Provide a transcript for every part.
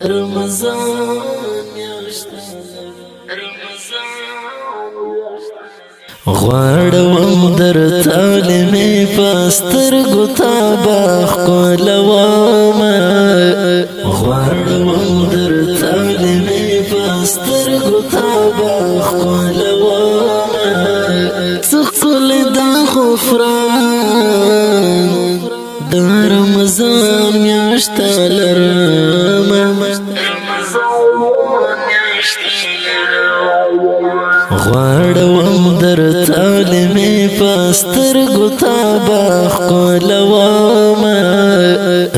رمضان غواړم درته لمې پستر ګوتا باخ کولوم غواړم درته لمې پستر ګوتا باخ کولوم څخل د غفران د رمضان میاشت لرم غواړم درته لمې پستر ګوتا باخ کولوم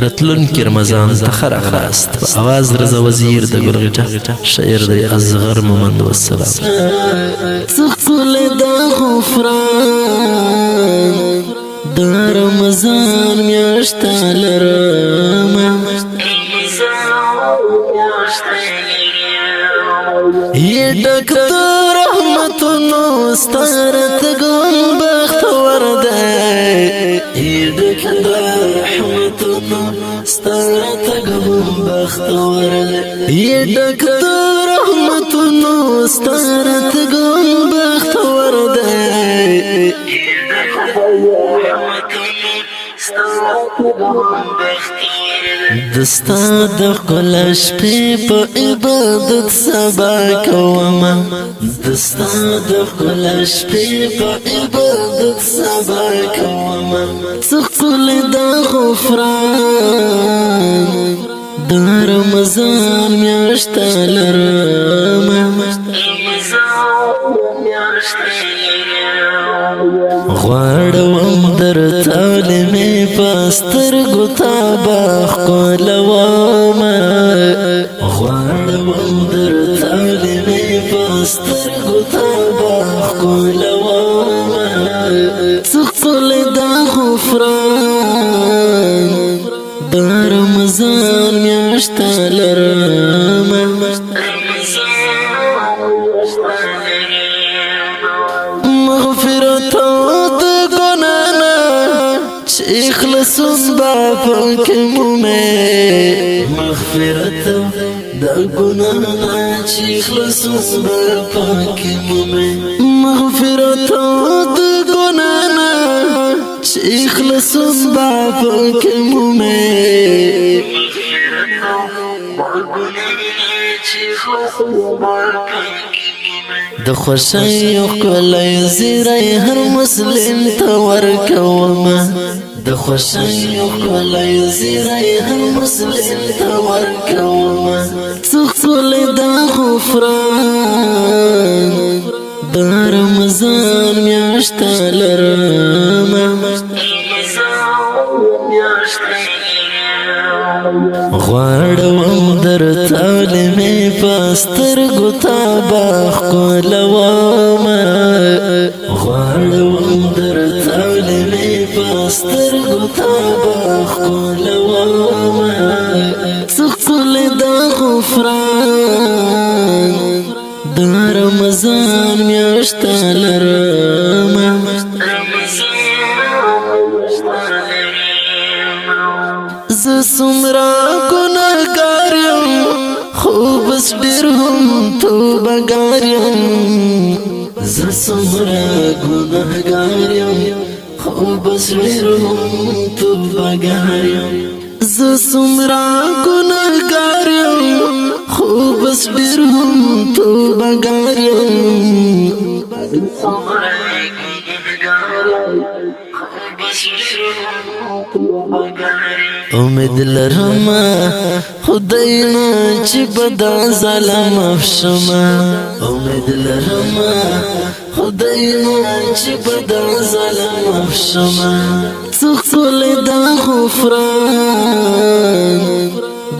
رتلونکي رمضان ته ښه راغلاست په اواز رضا وزیر د ګلغټه شاعر دی اصغر مومند والسلام څخل د غفران د رمضان میاشت لرم یہ ډک رحمتونو ستارت ګم بختور دی یہ ډک رحمتونو ستارت ګم بختور دی یہ ډک رحمتونو ستارت ګم بختور دی دستا د ښکل شپې په عبادت سبا کوم دستا د ښکل شپې په عبادت سبا کوم څخل د غفران د رمضان میاشت لرم غواړم درته لمې پستر ګوتا باخ کولوم غواړم درته لمې پستر ګوتا باخ کولوم څخل د غفران د رمضان میاشت لرم اخلصون با پاک مومه مغفرت دا گنانا چی اخلصون با پاک مومه مغفرت دا گنانا چی اخلصون با پاک مومه مغفرت دا گنانا چی اخلصون با پاک د خوشی ښکلی زیری هر مسلم ته ورکوم د خوشی ښکلی زیری هر مسلم ته ورکوم څخل د غفران د رمضان میاشت لرم غواړم درته لمې پستر ګوتا باخ کولوم غواړم درته لمې پستر ګوتا باخ کولوم څخل د غفران د رمضان میاشت لرم زه څومره ګناهګار یم خو بس ډېر هم توبهګار یم زه څومره ګناهګار یم خو بس ډېر هم توبهګار یم زه څومره ګناهګار یم خو بس ډېر هم توبهګار یم امید لرم خدای نه چې بدا ظلم افشم امید لرم خدای نه چې بدا ظلم افشم څخل د غفران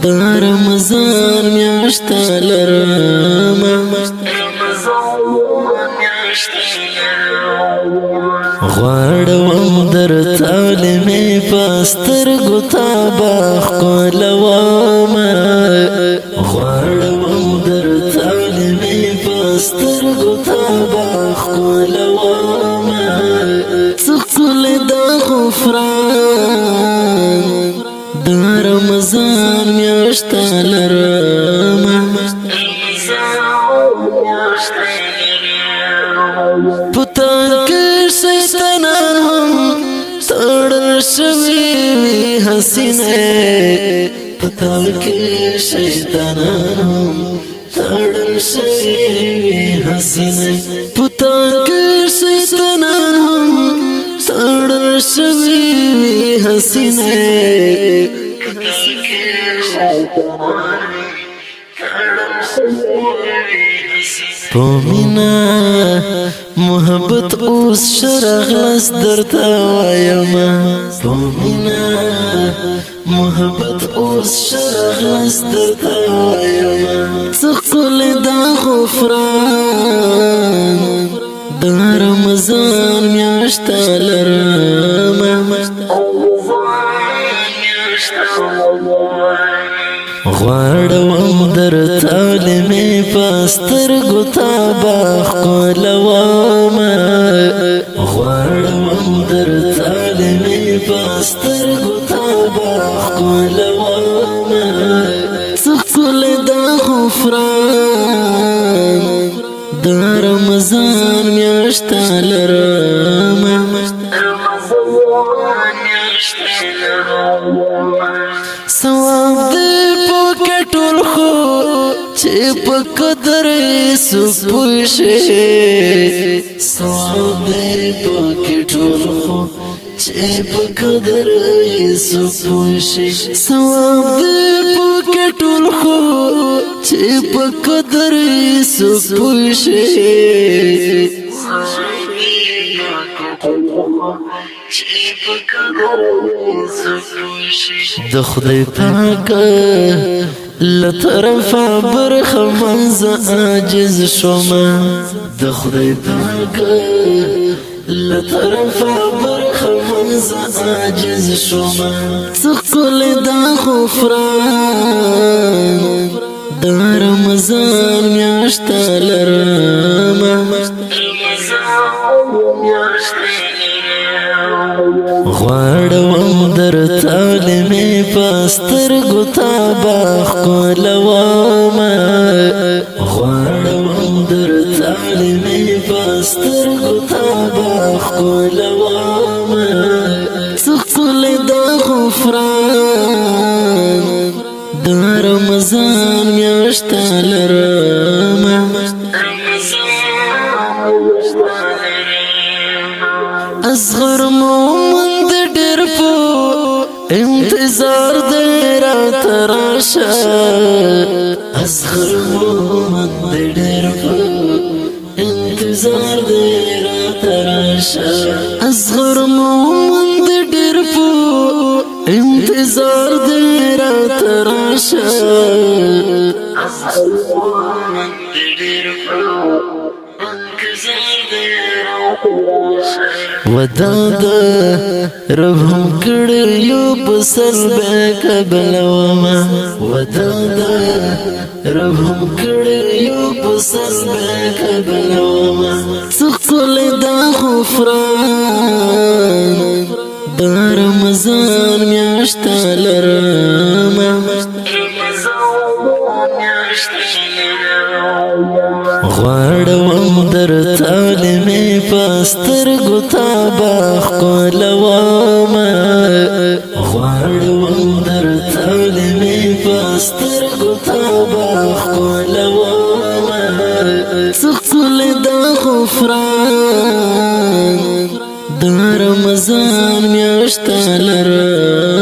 د رمضان میاشت لرم غواړم درته لمې پستر ګوتا باخ کولوم غواړم درته لمې پستر ګوتا باخ کولوم څخل د غفران د رمضان میاشت لرم حسینه پتا کې شیطانانو تړل شوی حسینه پتا کې شیطانانو تړل شوی حسینه پتا کې شیطانانو تړل شوی پومینا محبت اوس شرغلس درتا وایما پومینا محبت اوس شرغلس درتا وایما څخل دا غفران دا رمضان میاشت لرما غواړم درته لمې پستر ګوتا باخ کولوم غواړم درته لمې پستر ګوتا باخ کولوم څخل دا غفران دا رمضان میاشت لرما ثواب دې پکې ټول خو چې په قدر سپوږشي ثواب دې پکې ټول خو چې په قدر سپوږشي ثواب دې پکې ټول خو چې په قدر سپوږشي د خدای پاک لطرفه برخه منځ عاجز شوم د خدای پاک لطرفه برخه منځ عاجز شوم څخل دا غفران دا رمضان میاشت لرما غواړم درته لمې پستر ګوتا باخ کولوم غواړم درته لمې پستر ګوتا باخ کولوم څخل دا غفران دا رمضان میاشت لرما اصغر مومند ډېر په انتظار دې رات راشه اصغر مومند ډېر په انتظار دې رات راشه اصغر مومند ډېر په انتظار دې رات راشه اصغر مومند ډېر په انتظار دې وداد رب هم کړیو بسل به قبلوما وداد رب هم کړیو بسل به قبلوما څخل دا غفران دا رمضان میاشت لرما غواړم درته لمې پستر ګوتا باخ کولوم غواړم درته لمې پستر ګوتا باخ کولوم څخل دا غفران دا رمضان میاشت لرما